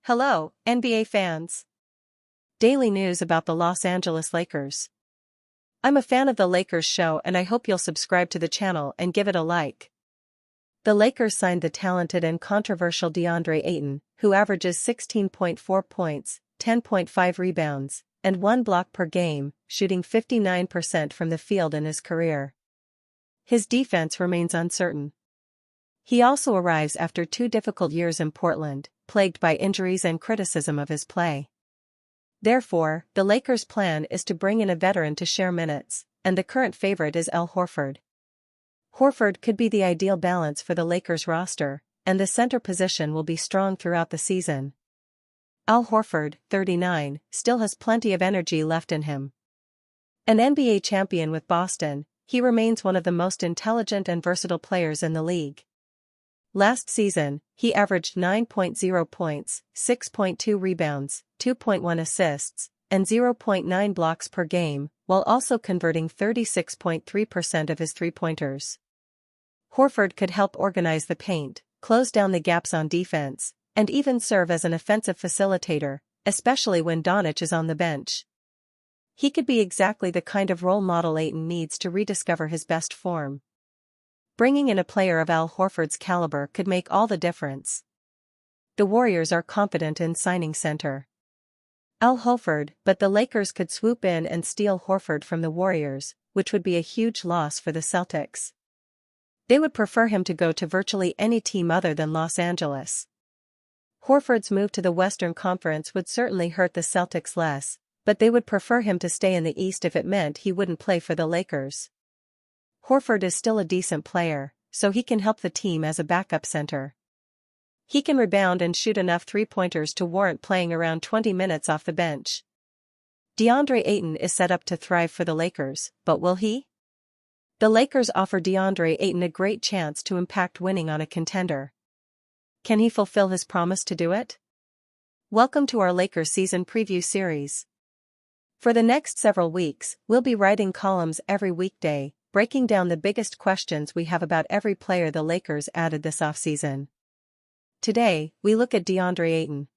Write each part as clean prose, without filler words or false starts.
Hello, NBA fans. Daily news about the Los Angeles Lakers. I'm a fan of the Lakers show and I hope you'll subscribe to the channel and give it a like. The Lakers signed the talented and controversial DeAndre Ayton, who averages 16.4 points, 10.5 rebounds, and 1 block per game, shooting 59% from the field in his career. His defense remains uncertain. He also arrives after 2 difficult years in Portland, plagued by injuries and criticism of his play. Therefore, the Lakers' plan is to bring in a veteran to share minutes, and the current favorite is Al Horford. Horford could be the ideal balance for the Lakers roster, and the center position will be strong throughout the season. Al Horford, 39, still has plenty of energy left in him. An NBA champion with Boston, he remains one of the most intelligent and versatile players in the league. Last season, he averaged 9.0 points, 6.2 rebounds, 2.1 assists, and 0.9 blocks per game, while also converting 36.3% of his three-pointers. Horford could help organize the paint, close down the gaps on defense, and even serve as an offensive facilitator, especially when Doncic is on the bench. He could be exactly the kind of role model Ayton needs to rediscover his best form. Bringing in a player of Al Horford's caliber could make all the difference. The Warriors are confident in signing center Al Horford, but the Lakers could swoop in and steal Horford from the Warriors, which would be a huge loss for the Celtics. They would prefer him to go to virtually any team other than Los Angeles. Horford's move to the Western Conference would certainly hurt the Celtics less, but they would prefer him to stay in the East if it meant he wouldn't play for the Lakers. Horford is still a decent player, so he can help the team as a backup center. He can rebound and shoot enough three-pointers to warrant playing around 20 minutes off the bench. DeAndre Ayton is set up to thrive for the Lakers, but will he? The Lakers offer DeAndre Ayton a great chance to impact winning on a contender. Can he fulfill his promise to do it? Welcome to our Lakers season preview series. For the next several weeks, we'll be writing columns every weekday, breaking down the biggest questions we have about every player the Lakers added this offseason. Today, we look at DeAndre Ayton.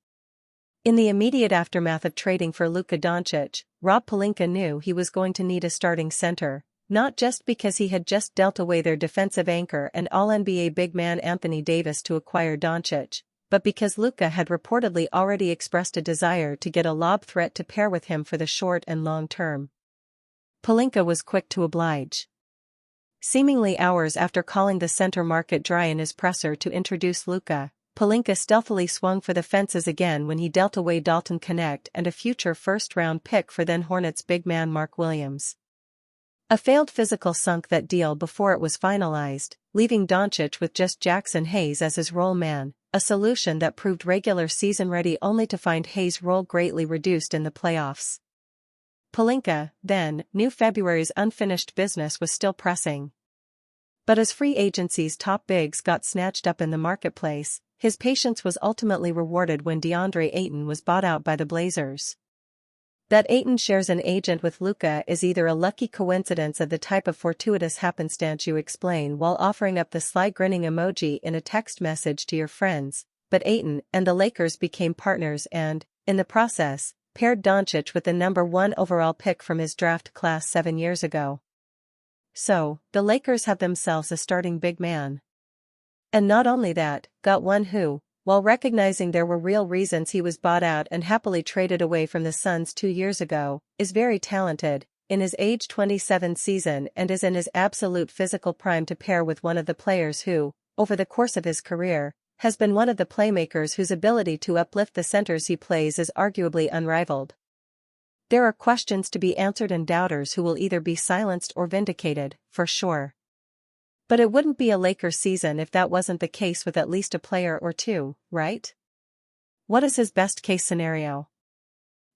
In the immediate aftermath of trading for Luka Doncic, Rob Pelinka knew he was going to need a starting center, not just because he had just dealt away their defensive anchor and All-NBA big man Anthony Davis to acquire Doncic, but because Luka had reportedly already expressed a desire to get a lob threat to pair with him for the short and long term. Pelinka was quick to oblige. Seemingly hours after calling the center market dry in his presser to introduce Luka, Pelinka stealthily swung for the fences again when he dealt away Dalton Knecht and a future first-round pick for then Hornets big man Mark Williams. A failed physical sunk that deal before it was finalized, leaving Doncic with just Jackson Hayes as his role man, a solution that proved regular season ready only to find Hayes' role greatly reduced in the playoffs. Pelinka, then, knew February's unfinished business was still pressing. But as free agency's top bigs got snatched up in the marketplace, his patience was ultimately rewarded when DeAndre Ayton was bought out by the Blazers. That Ayton shares an agent with Luka is either a lucky coincidence of the type of fortuitous happenstance you explain while offering up the sly grinning emoji in a text message to your friends, but Ayton and the Lakers became partners and, in the process, paired Doncic with the number 1 overall pick from his draft class 7 years ago. So, the Lakers have themselves a starting big man. And not only that, got one who, while recognizing there were real reasons he was bought out and happily traded away from the Suns 2 years ago, is very talented, in his age 27 season and is in his absolute physical prime to pair with one of the players who, over the course of his career, has been one of the playmakers whose ability to uplift the centers he plays is arguably unrivaled. There are questions to be answered and doubters who will either be silenced or vindicated, for sure. But it wouldn't be a Lakers season if that wasn't the case with at least a player or two, right? What is his best-case scenario?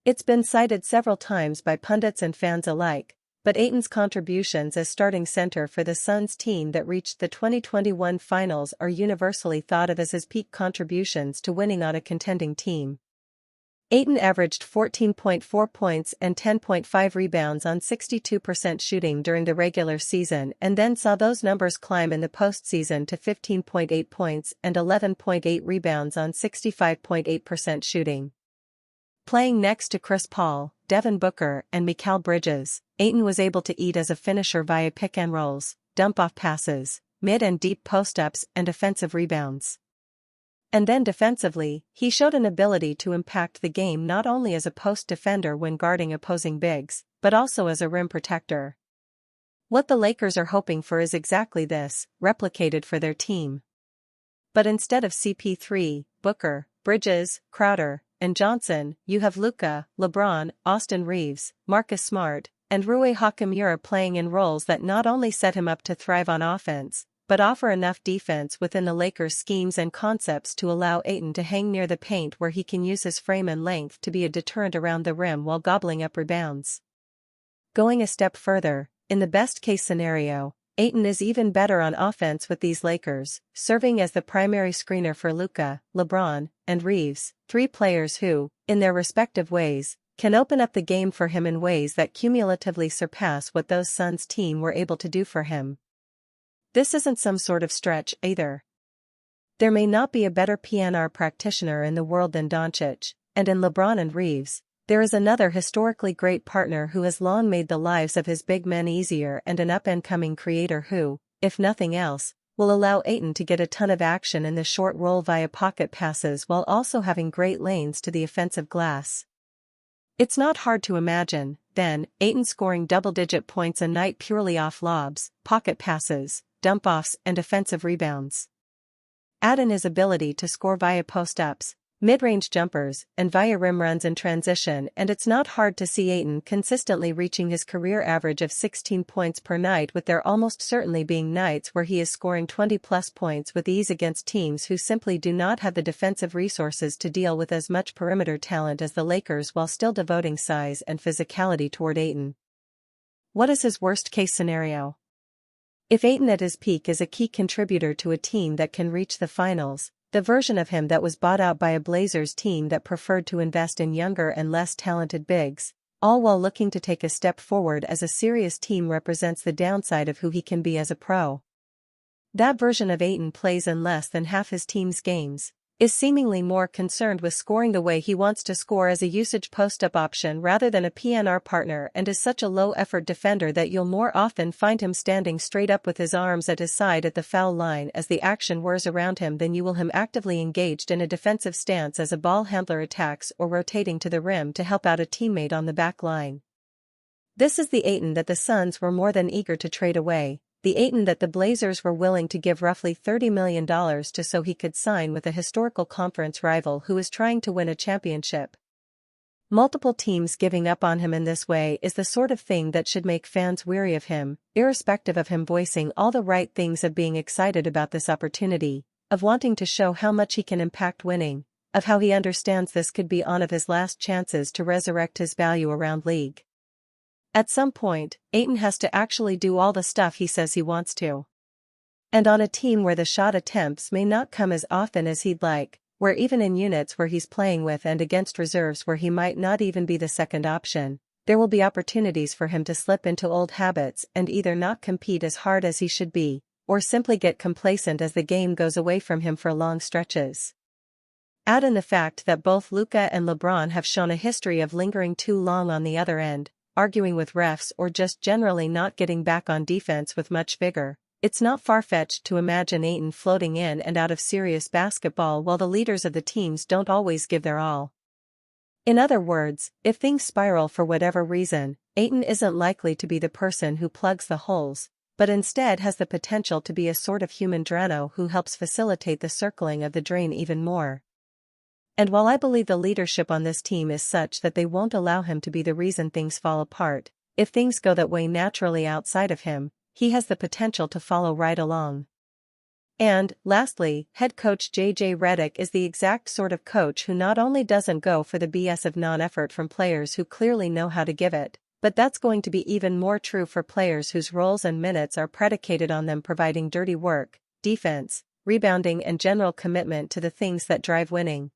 It's been cited several times by pundits and fans alike, but Ayton's contributions as starting center for the Suns team that reached the 2021 finals are universally thought of as his peak contributions to winning on a contending team. Ayton averaged 14.4 points and 10.5 rebounds on 62% shooting during the regular season and then saw those numbers climb in the postseason to 15.8 points and 11.8 rebounds on 65.8% shooting. Playing next to Chris Paul, Devin Booker, and Mikal Bridges, Ayton was able to eat as a finisher via pick-and-rolls, dump-off passes, mid and deep post-ups and offensive rebounds. And then defensively, he showed an ability to impact the game not only as a post defender when guarding opposing bigs, but also as a rim protector. What the Lakers are hoping for is exactly this, replicated for their team. But instead of CP3, Booker, Bridges, Crowder, and Johnson, you have Luka, LeBron, Austin Reeves, Marcus Smart, and Rui Hachimura playing in roles that not only set him up to thrive on offense, but offer enough defense within the Lakers' schemes and concepts to allow Ayton to hang near the paint where he can use his frame and length to be a deterrent around the rim while gobbling up rebounds. Going a step further, in the best-case scenario, Ayton is even better on offense with these Lakers, serving as the primary screener for Luka, LeBron, and Reeves, three players who, in their respective ways, can open up the game for him in ways that cumulatively surpass what those Suns team were able to do for him. This isn't some sort of stretch, either. There may not be a better PNR practitioner in the world than Doncic, and in LeBron and Reeves, there is another historically great partner who has long made the lives of his big men easier and an up-and-coming creator who, if nothing else, will allow Ayton to get a ton of action in the short roll via pocket passes while also having great lanes to the offensive glass. It's not hard to imagine, then, Ayton scoring double-digit points a night purely off lobs, pocket passes, dump-offs and offensive rebounds. Add in his ability to score via post-ups, mid-range jumpers, and via rim runs in transition, and it's not hard to see Ayton consistently reaching his career average of 16 points per night, with there almost certainly being nights where he is scoring 20-plus points with ease against teams who simply do not have the defensive resources to deal with as much perimeter talent as the Lakers while still devoting size and physicality toward Ayton. What is his worst-case scenario? If Ayton at his peak is a key contributor to a team that can reach the finals, the version of him that was bought out by a Blazers team that preferred to invest in younger and less talented bigs, all while looking to take a step forward as a serious team, represents the downside of who he can be as a pro. That version of Ayton plays in less than half his team's games, is seemingly more concerned with scoring the way he wants to score as a usage post-up option rather than a PNR partner, and is such a low-effort defender that you'll more often find him standing straight up with his arms at his side at the foul line as the action whirs around him than you will him actively engaged in a defensive stance as a ball handler attacks or rotating to the rim to help out a teammate on the back line. This is the Ayton that the Suns were more than eager to trade away, the Ayton that the Blazers were willing to give roughly $30 million to so he could sign with a historical conference rival who is trying to win a championship. Multiple teams giving up on him in this way is the sort of thing that should make fans weary of him, irrespective of him voicing all the right things, of being excited about this opportunity, of wanting to show how much he can impact winning, of how he understands this could be one of his last chances to resurrect his value around league. At some point, Ayton has to actually do all the stuff he says he wants to. And on a team where the shot attempts may not come as often as he'd like, where even in units where he's playing with and against reserves where he might not even be the second option, there will be opportunities for him to slip into old habits and either not compete as hard as he should be, or simply get complacent as the game goes away from him for long stretches. Add in the fact that both Luka and LeBron have shown a history of lingering too long on the other end, arguing with refs or just generally not getting back on defense with much vigor. It's not far-fetched to imagine Ayton floating in and out of serious basketball while the leaders of the teams don't always give their all. In other words, if things spiral for whatever reason, Ayton isn't likely to be the person who plugs the holes, but instead has the potential to be a sort of human Drano who helps facilitate the circling of the drain even more. And while I believe the leadership on this team is such that they won't allow him to be the reason things fall apart, if things go that way naturally outside of him, he has the potential to follow right along. And, lastly, head coach J.J. Redick is the exact sort of coach who not only doesn't go for the BS of non-effort from players who clearly know how to give it, but that's going to be even more true for players whose roles and minutes are predicated on them providing dirty work, defense, rebounding and general commitment to the things that drive winning.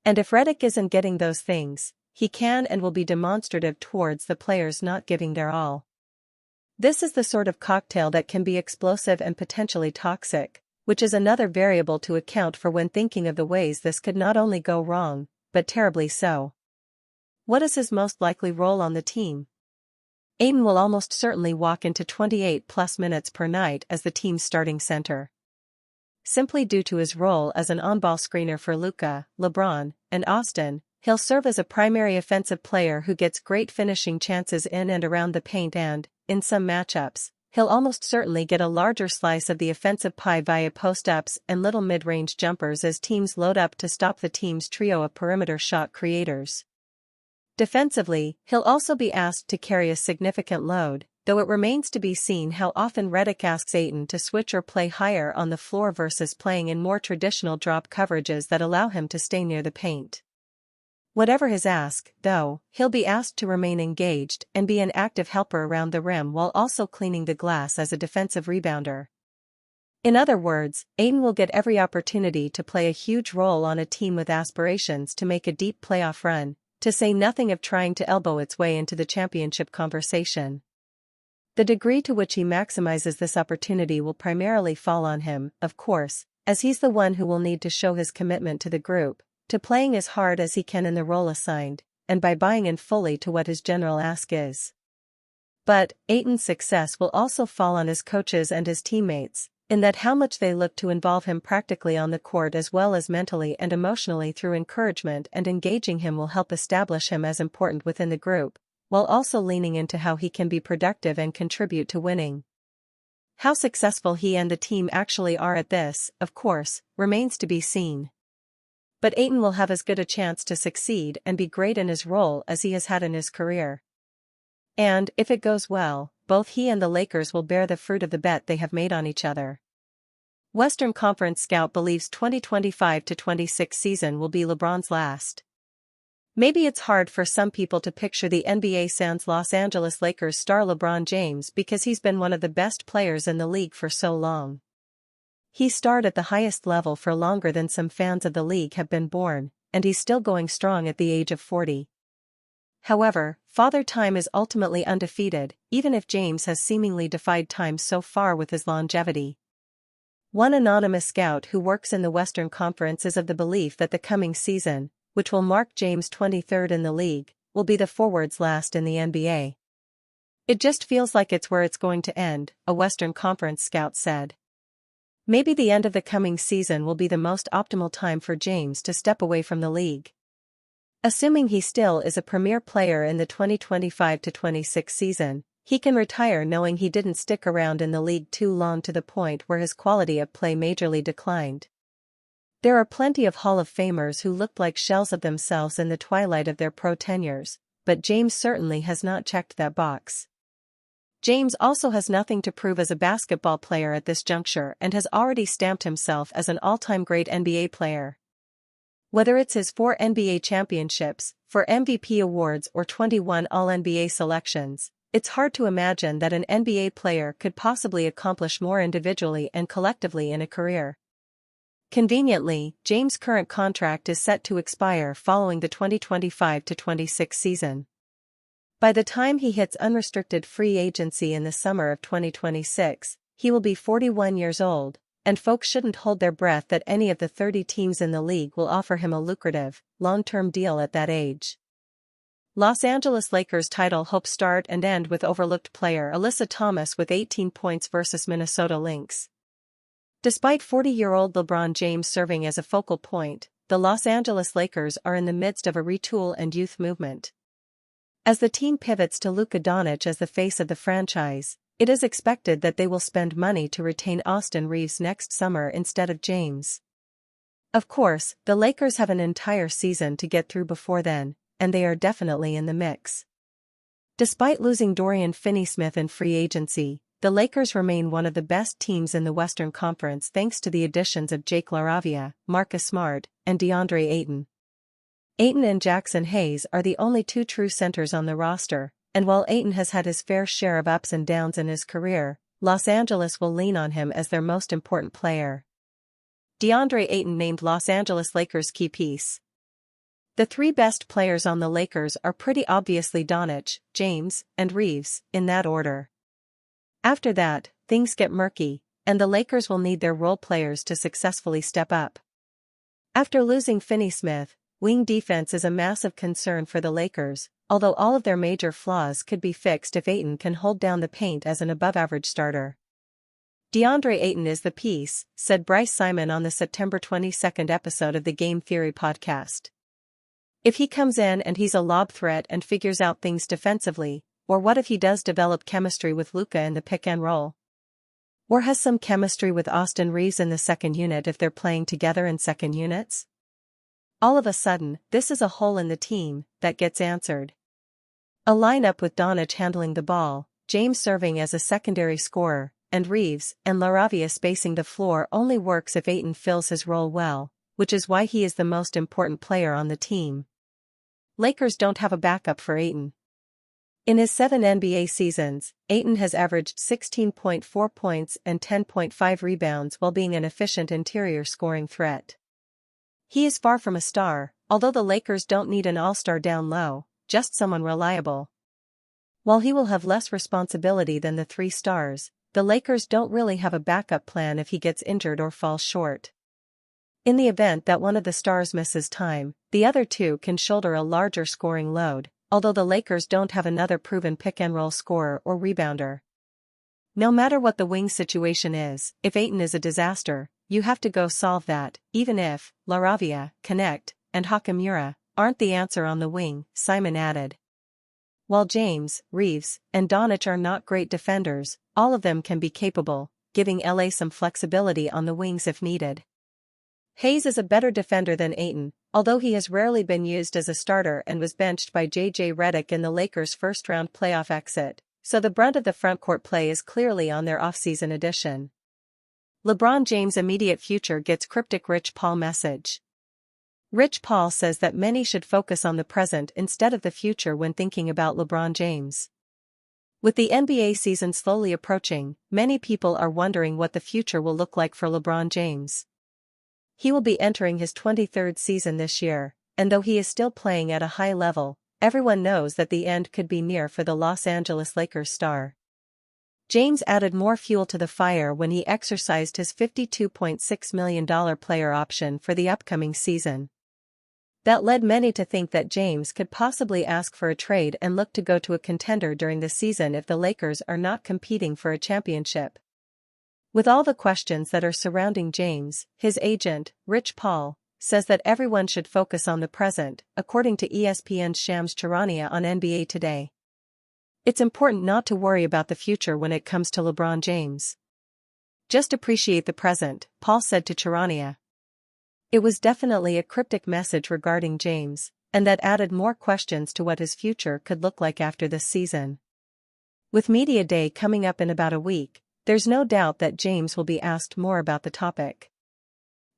And if Redick isn't getting those things, he can and will be demonstrative towards the players not giving their all. This is the sort of cocktail that can be explosive and potentially toxic, which is another variable to account for when thinking of the ways this could not only go wrong, but terribly so. What is his most likely role on the team? Ayton will almost certainly walk into 28+ minutes per night as the team's starting center. Simply due to his role as an on-ball screener for Luka, LeBron, and Austin, he'll serve as a primary offensive player who gets great finishing chances in and around the paint and, in some matchups, he'll almost certainly get a larger slice of the offensive pie via post-ups and little mid-range jumpers as teams load up to stop the team's trio of perimeter shot creators. Defensively, he'll also be asked to carry a significant load, though it remains to be seen how often Redick asks Ayton to switch or play higher on the floor versus playing in more traditional drop coverages that allow him to stay near the paint. Whatever his ask, though, he'll be asked to remain engaged and be an active helper around the rim while also cleaning the glass as a defensive rebounder. In other words, Ayton will get every opportunity to play a huge role on a team with aspirations to make a deep playoff run, to say nothing of trying to elbow its way into the championship conversation. The degree to which he maximizes this opportunity will primarily fall on him, of course, as he's the one who will need to show his commitment to the group, to playing as hard as he can in the role assigned, and by buying in fully to what his general ask is. But, Ayton's success will also fall on his coaches and his teammates, in that how much they look to involve him practically on the court as well as mentally and emotionally through encouragement and engaging him will help establish him as important within the group, while also leaning into how he can be productive and contribute to winning. How successful he and the team actually are at this, of course, remains to be seen. But Ayton will have as good a chance to succeed and be great in his role as he has had in his career. And, if it goes well, both he and the Lakers will bear the fruit of the bet they have made on each other. Western Conference Scout believes 2025-26 season will be LeBron's last. Maybe it's hard for some people to picture the NBA sans Los Angeles Lakers star LeBron James because he's been one of the best players in the league for so long. He starred at the highest level for longer than some fans of the league have been born, and he's still going strong at the age of 40. However, Father Time is ultimately undefeated, even if James has seemingly defied time so far with his longevity. One anonymous scout who works in the Western Conference is of the belief that the coming season, which will mark James' 23rd in the league, will be the forward's last in the NBA. It just feels like it's where it's going to end, a Western Conference scout said. Maybe the end of the coming season will be the most optimal time for James to step away from the league. Assuming he still is a premier player in the 2025-26 season, he can retire knowing he didn't stick around in the league too long to the point where his quality of play majorly declined. There are plenty of Hall of Famers who looked like shells of themselves in the twilight of their pro tenures, but James certainly has not checked that box. James also has nothing to prove as a basketball player at this juncture and has already stamped himself as an all-time great NBA player. Whether it's his 4 NBA championships, 4 MVP awards or 21 All-NBA selections, it's hard to imagine that an NBA player could possibly accomplish more individually and collectively in a career. Conveniently, James' current contract is set to expire following the 2025-26 season. By the time he hits unrestricted free agency in the summer of 2026, he will be 41 years old, and folks shouldn't hold their breath that any of the 30 teams in the league will offer him a lucrative, long-term deal at that age. Los Angeles Lakers title hopes start and end with overlooked player Alyssa Thomas with 18 points versus Minnesota Lynx. Despite 40-year-old LeBron James serving as a focal point, the Los Angeles Lakers are in the midst of a retool and youth movement. As the team pivots to Luka Doncic as the face of the franchise, it is expected that they will spend money to retain Austin Reeves next summer instead of James. Of course, the Lakers have an entire season to get through before then, and they are definitely in the mix. Despite losing Dorian Finney-Smith in free agency, the Lakers remain one of the best teams in the Western Conference thanks to the additions of Jake LaRavia, Marcus Smart, and DeAndre Ayton. Ayton and Jackson Hayes are the only 2 true centers on the roster, and while Ayton has had his fair share of ups and downs in his career, Los Angeles will lean on him as their most important player. DeAndre Ayton named Los Angeles Lakers key piece. The three best players on the Lakers are pretty obviously Doncic, James, and Reeves, in that order. After that, things get murky, and the Lakers will need their role players to successfully step up. After losing Finney-Smith, wing defense is a massive concern for the Lakers, although all of their major flaws could be fixed if Ayton can hold down the paint as an above-average starter. DeAndre Ayton is the piece, said Bryce Simon on the September 22 episode of the Game Theory podcast. If he comes in and he's a lob threat and figures out things defensively, or what if he does develop chemistry with Luka in the pick and roll? Or has some chemistry with Austin Reeves in the second unit if they're playing together in second units? All of a sudden, this is a hole in the team that gets answered. A lineup with Doncic handling the ball, James serving as a secondary scorer, and Reeves and LaRavia spacing the floor only works if Ayton fills his role well, which is why he is the most important player on the team. Lakers don't have a backup for Ayton. In his 7 NBA seasons, Ayton has averaged 16.4 points and 10.5 rebounds while being an efficient interior scoring threat. He is far from a star, although the Lakers don't need an all-star down low, just someone reliable. While he will have less responsibility than the three stars, the Lakers don't really have a backup plan if he gets injured or falls short. In the event that one of the stars misses time, the other two can shoulder a larger scoring load, although the Lakers don't have another proven pick-and-roll scorer or rebounder. No matter what the wing situation is, if Ayton is a disaster, you have to go solve that, even if LaRavia, Connect, and Hachimura aren't the answer on the wing, Simon added. While James, Reeves, and Doncic are not great defenders, all of them can be capable, giving LA some flexibility on the wings if needed. Hayes is a better defender than Ayton, although he has rarely been used as a starter and was benched by J.J. Redick in the Lakers' first-round playoff exit, so the brunt of the frontcourt play is clearly on their offseason addition. LeBron James' immediate future gets cryptic Rich Paul message. Rich Paul says that many should focus on the present instead of the future when thinking about LeBron James. With the NBA season slowly approaching, many people are wondering what the future will look like for LeBron James. He will be entering his 23rd season this year, and though he is still playing at a high level, everyone knows that the end could be near for the Los Angeles Lakers star. James added more fuel to the fire when he exercised his $52.6 million player option for the upcoming season. That led many to think that James could possibly ask for a trade and look to go to a contender during the season if the Lakers are not competing for a championship. With all the questions that are surrounding James, his agent, Rich Paul, says that everyone should focus on the present, according to ESPN's Shams Charania on NBA Today. It's important not to worry about the future when it comes to LeBron James. Just appreciate the present, Paul said to Charania. It was definitely a cryptic message regarding James, and that added more questions to what his future could look like after this season. With Media Day coming up in about a week, there's no doubt that James will be asked more about the topic.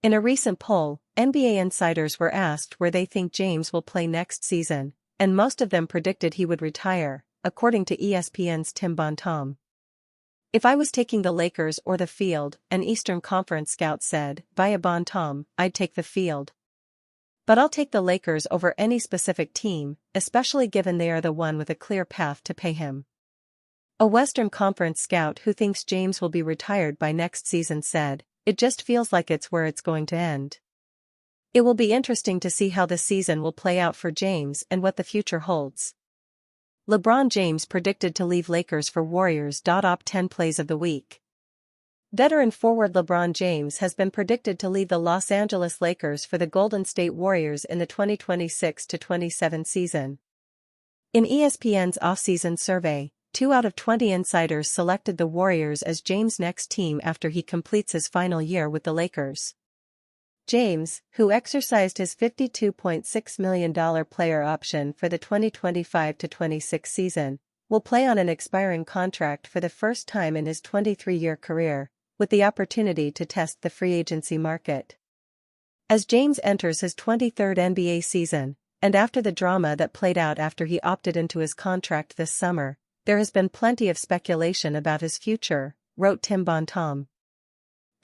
In a recent poll, NBA insiders were asked where they think James will play next season, and most of them predicted he would retire, according to ESPN's Tim Bontemps. If I was taking the Lakers or the field, an Eastern Conference scout said, via Bontemps, I'd take the field. But I'll take the Lakers over any specific team, especially given they are the one with a clear path to pay him. A Western Conference scout who thinks James will be retired by next season said, it just feels like it's where it's going to end. It will be interesting to see how the season will play out for James and what the future holds. LeBron James predicted to leave Lakers for Warriors. Op 10 plays of the week. Veteran forward LeBron James has been predicted to leave the Los Angeles Lakers for the Golden State Warriors in the 2026-27 season. In ESPN's offseason survey, 2 out of 20 insiders selected the Warriors as James' next team after he completes his final year with the Lakers. James, who exercised his $52.6 million player option for the 2025-26 season, will play on an expiring contract for the first time in his 23-year career, with the opportunity to test the free agency market. As James enters his 23rd NBA season, and after the drama that played out after he opted into his contract this summer, there has been plenty of speculation about his future, wrote Tim Bontemps.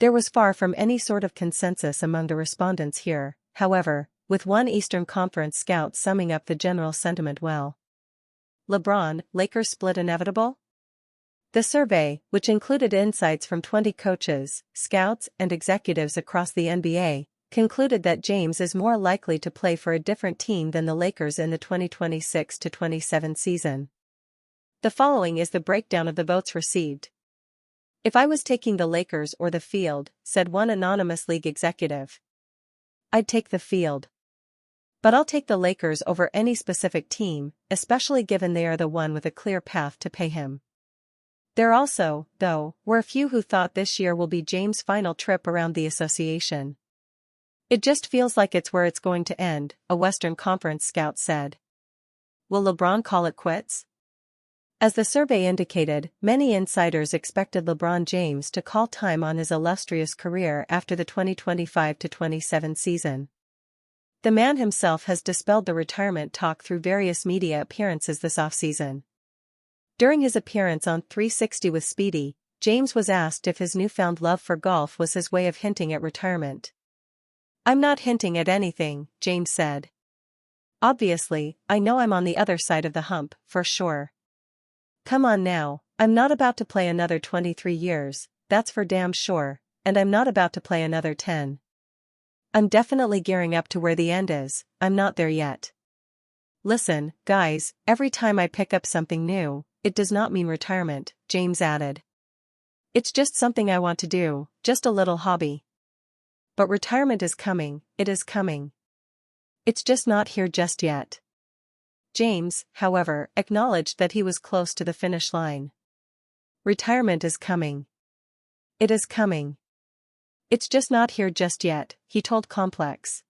There was far from any sort of consensus among the respondents here, however, with one Eastern Conference scout summing up the general sentiment well. LeBron, Lakers split inevitable? The survey, which included insights from 20 coaches, scouts, and executives across the NBA, concluded that James is more likely to play for a different team than the Lakers in the 2026-27 season. The following is the breakdown of the votes received. "If I was taking the Lakers or the field," said one anonymous league executive, "I'd take the field. But I'll take the Lakers over any specific team, especially given they are the one with a clear path to pay him." There also, though, were a few who thought this year will be James' final trip around the association. "It just feels like it's where it's going to end," a Western Conference scout said. Will LeBron call it quits? As the survey indicated, many insiders expected LeBron James to call time on his illustrious career after the 2025-27 season. The man himself has dispelled the retirement talk through various media appearances this offseason. During his appearance on 360 with Speedy, James was asked if his newfound love for golf was his way of hinting at retirement. "I'm not hinting at anything," James said. "Obviously, I know I'm on the other side of the hump, for sure. Come on now, I'm not about to play another 23 years, that's for damn sure, and I'm not about to play another 10. I'm definitely gearing up to where the end is, I'm not there yet. Listen, guys, every time I pick up something new, it does not mean retirement," James added. "It's just something I want to do, just a little hobby. But retirement is coming, it is coming. It's just not here just yet." James, however, acknowledged that he was close to the finish line. "Retirement is coming. It is coming. It's just not here just yet," he told Complex.